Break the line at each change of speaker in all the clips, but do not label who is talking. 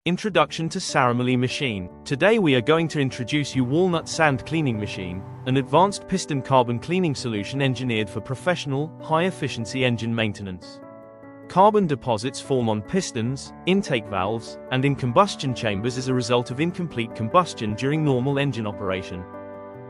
Introduction to Saramoly machine. Today we are going to introduce you Walnut sand cleaning machine, an advanced piston carbon cleaning solution engineered for professional, high-efficiency engine maintenance. Carbon deposits form on pistons, intake valves, and in combustion chambers as a result of incomplete combustion during normal engine operation.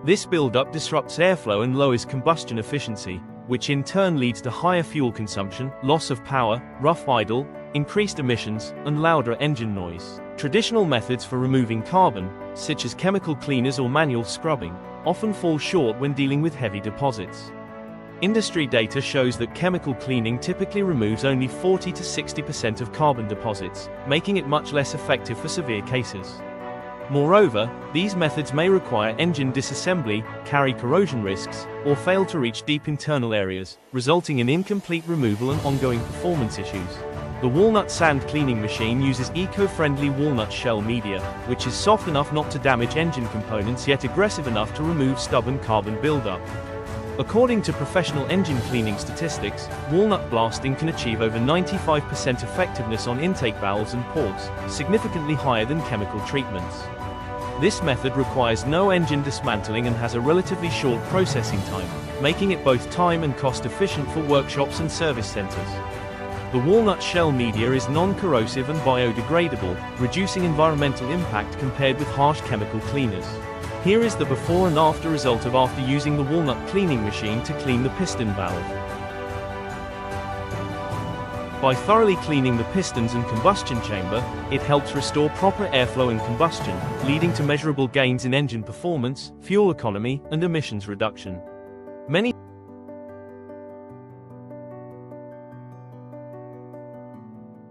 This buildup disrupts airflow and lowers combustion efficiency, which in turn leads to higher fuel consumption, loss of power, rough idle, increased emissions, and louder engine noise. Traditional methods for removing carbon, such as chemical cleaners or manual scrubbing, often fall short when dealing with heavy deposits. Industry data shows that chemical cleaning typically removes only 40 to 60% of carbon deposits, making it much less effective for severe cases. Moreover, these methods may require engine disassembly, carry corrosion risks, or fail to reach deep internal areas, resulting in incomplete removal and ongoing performance issues. The Walnut sand cleaning machine uses eco-friendly walnut shell media, which is soft enough not to damage engine components yet aggressive enough to remove stubborn carbon buildup. According to professional engine cleaning statistics, walnut blasting can achieve over 95% effectiveness on intake valves and ports, significantly higher than chemical treatments. This method requires no engine dismantling and has a relatively short processing time, making it both time and cost efficient for workshops and service centers. The walnut shell media is non-corrosive and biodegradable, reducing environmental impact compared with harsh chemical cleaners. Here is the before and after result of after using the walnut cleaning machine to clean the piston valve. By thoroughly cleaning the pistons and combustion chamber, it helps restore proper airflow and combustion, leading to measurable gains in engine performance, fuel economy, and emissions reduction. Many